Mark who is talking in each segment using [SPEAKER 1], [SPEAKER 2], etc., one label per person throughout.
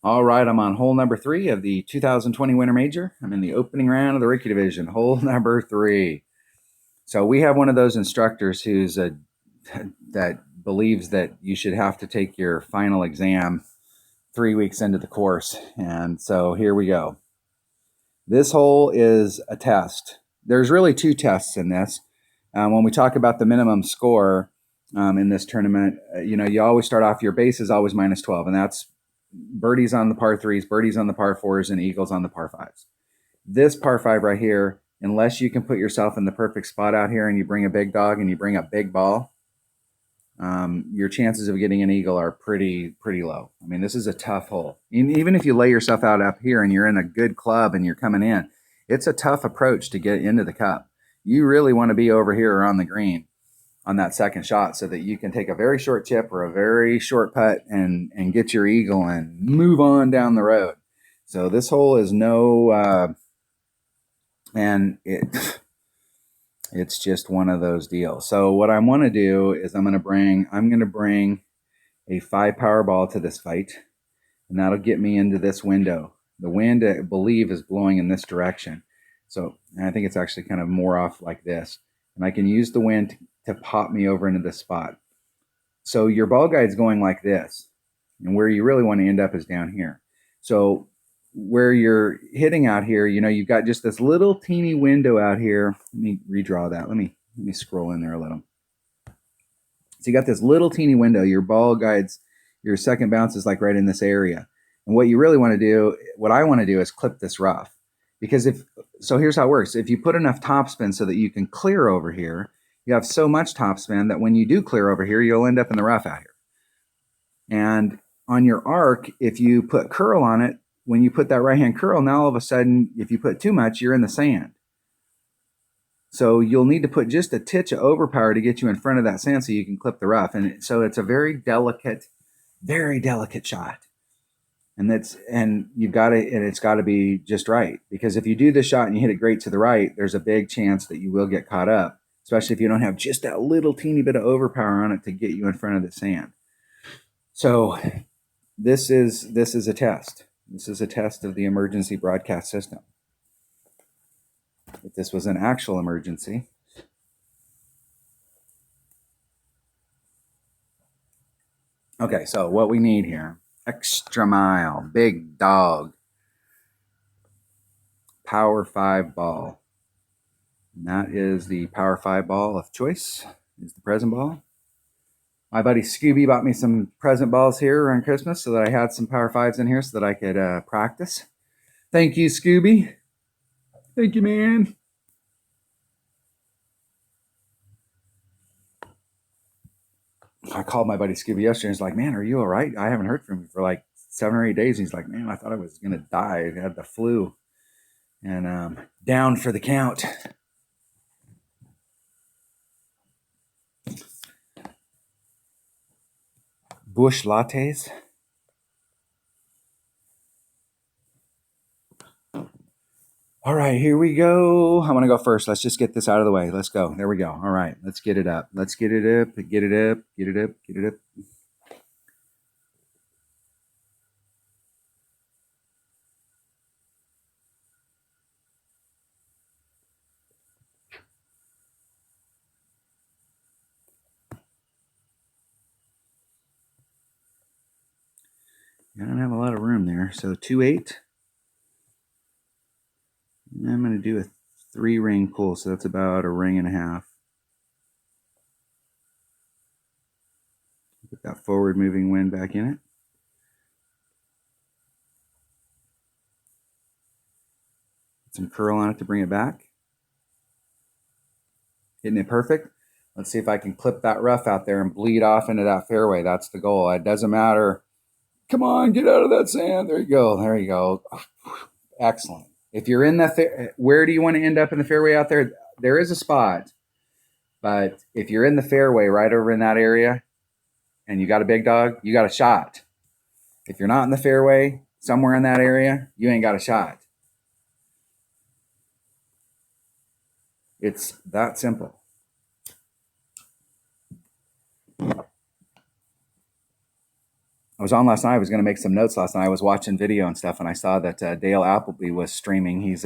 [SPEAKER 1] All right, I'm on hole number 3 of the 2020 Winter Major. I'm in the opening round of the Rookie Division, hole number 3. So we have one of those instructors who's that believes that you should have to take your final exam 3 weeks into the course. And so here we go. This hole is a test. There's really 2 tests in this. When we talk about the minimum score in this tournament, you always start off, your base is always minus 12, and that's birdies on the par 3s, birdies on the par 4s, and eagles on the par 5s. This par 5 right here, unless you can put yourself in the perfect spot out here and you bring a big dog and you bring a big ball, your chances of getting an eagle are pretty low. I mean, this is a tough hole. Even if you lay yourself out up here and you're in a good club and you're coming in, it's a tough approach to get into the cup. You really want to be over here or on the green on that second shot so that you can take a very short chip or a very short putt and get your eagle and move on down the road. So this hole is it's just one of those deals. So what I want to do is I'm going to bring a 5 power ball to this fight, and that'll get me into this window. The wind, I believe, is blowing in this direction. So I think it's actually kind of more off like this. And I can use the wind to pop me over into this spot. So your ball guide's going like this, and where you really want to end up is down here. So where you're hitting out here, you've got just this little teeny window out here. Let me redraw that. Let me scroll in there a little. So you got this little teeny window. Your ball guides, your second bounce is like right in this area. And what you really want to do, what I want to do is clip this rough. Because here's how it works. If you put enough topspin so that you can clear over here, you have so much topspin that when you do clear over here, you'll end up in the rough out here. And on your arc, if you put curl on it, when you put that right hand curl, now all of a sudden, if you put too much, you're in the sand. So you'll need to put just a titch of overpower to get you in front of that sand so you can clip the rough. And so it's a very delicate shot. And it's got to be just right, because if you do this shot and you hit it great to the right, there's a big chance that you will get caught up, especially if you don't have just that little teeny bit of overpower on it to get you in front of the sand. So this is a test. This is a test of the emergency broadcast system. If this was an actual emergency, okay, so what we need here, extra mile, big dog, power 5 ball. And that is the power 5 ball of choice, is the present ball. My buddy Scooby bought me some present balls here around Christmas so that I had some power 5s in here so that I could practice. Thank you, Scooby. Thank you, man. I called my buddy Scooby yesterday and he's like, man, are you all right? I haven't heard from you for like 7 or 8 days. And he's like, man, I thought I was going to die. I had the flu. And down for the count. Bush lattes. All right, here we go. I'm going to go first. Let's just get this out of the way. Let's go. There we go. All right, let's get it up. Let's get it up, get it up, get it up, get it up. I don't have a lot of room there. So 2-8. I'm going to do a 3-ring pull, so that's about a ring and a half. Put that forward moving wind back in it. Put some curl on it to bring it back. Hitting it perfect. Let's see if I can clip that rough out there and bleed off into that fairway. That's the goal. It doesn't matter. Come on, get out of that sand. There you go. There you go. Excellent. If you're in the where do you want to end up in the fairway out there? There is a spot, but if you're in the fairway right over in that area and you got a big dog, you got a shot. If you're not in the fairway, somewhere in that area, you ain't got a shot. It's that simple. I was on last night. I was going to make some notes last night. I was watching video and stuff, and I saw that Dale Appleby was streaming. He's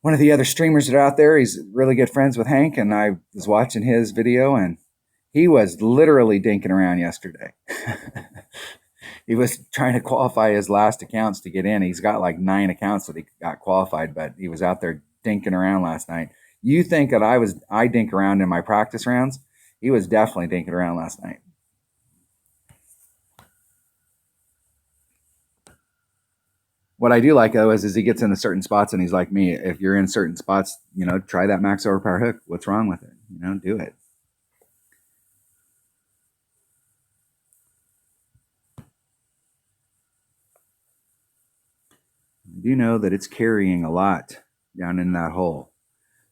[SPEAKER 1] one of the other streamers that are out there. He's really good friends with Hank, and I was watching his video, and he was literally dinking around yesterday. He was trying to qualify his last accounts to get in. He's got like 9 accounts that he got qualified, but he was out there dinking around last night. You think that I dink around in my practice rounds? He was definitely dinking around last night. What I do like though is he gets into certain spots and he's like me. If you're in certain spots, try that max overpower hook. What's wrong with it? Do it. I do know that it's carrying a lot down in that hole.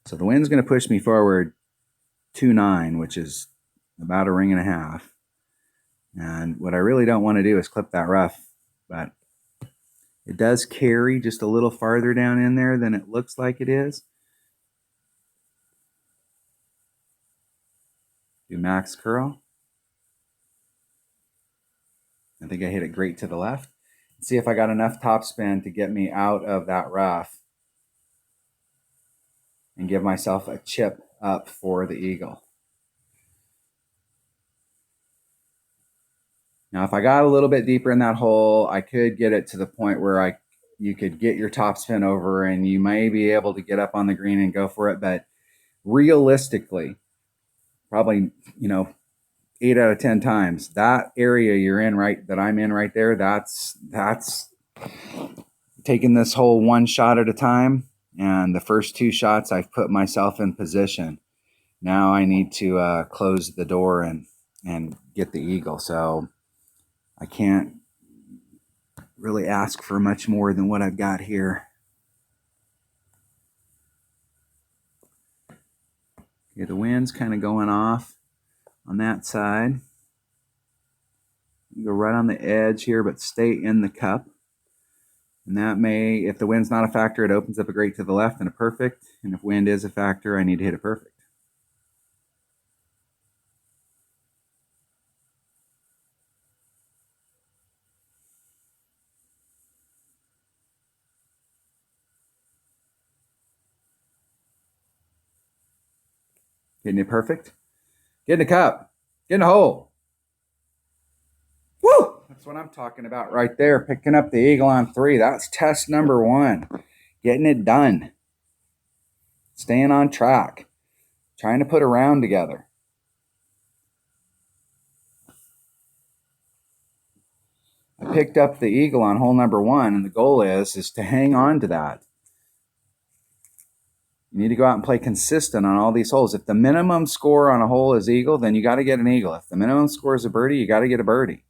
[SPEAKER 1] So the wind's going to push me forward 2.9, which is about a ring and a half. And what I really don't want to do is clip that rough, but it does carry just a little farther down in there than it looks like it is. Do max curl. I think I hit it great to the left. See if I got enough topspin to get me out of that rough and give myself a chip up for the eagle. Now, if I got a little bit deeper in that hole, I could get it to the point where you could get your topspin over and you may be able to get up on the green and go for it. But realistically, probably, 8 out of 10 times, that area you're in that I'm in right there, that's taking this hole one shot at a time. And the first 2 shots, I've put myself in position. Now I need to close the door and get the eagle. So I can't really ask for much more than what I've got here. Okay, the wind's kind of going off on that side. You go right on the edge here, but stay in the cup. And that may, if the wind's not a factor, it opens up a great to the left and a perfect. And if wind is a factor, I need to hit a perfect. Getting it perfect. Getting a cup. Getting a hole. Woo! That's what I'm talking about right there. Picking up the eagle on 3. That's test number 1. Getting it done. Staying on track. Trying to put a round together. I picked up the eagle on hole number 1, and the goal is to hang on to that. You need to go out and play consistent on all these holes. If the minimum score on a hole is eagle, then you got to get an eagle. If the minimum score is a birdie, you got to get a birdie.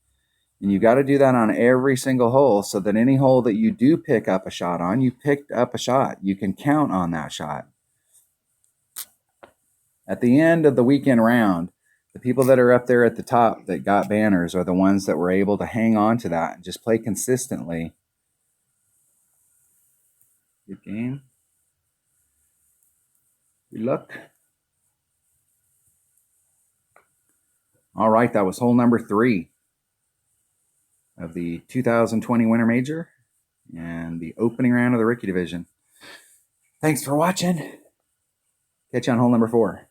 [SPEAKER 1] And you got to do that on every single hole so that any hole that you do pick up a shot on, you picked up a shot. You can count on that shot. At the end of the weekend round, the people that are up there at the top that got banners are the ones that were able to hang on to that and just play consistently. Good game. Good luck. All right, that was hole number 3 of the 2020 Winter Major and the opening round of the Rookie Division. Thanks for watching. Catch you on hole number 4.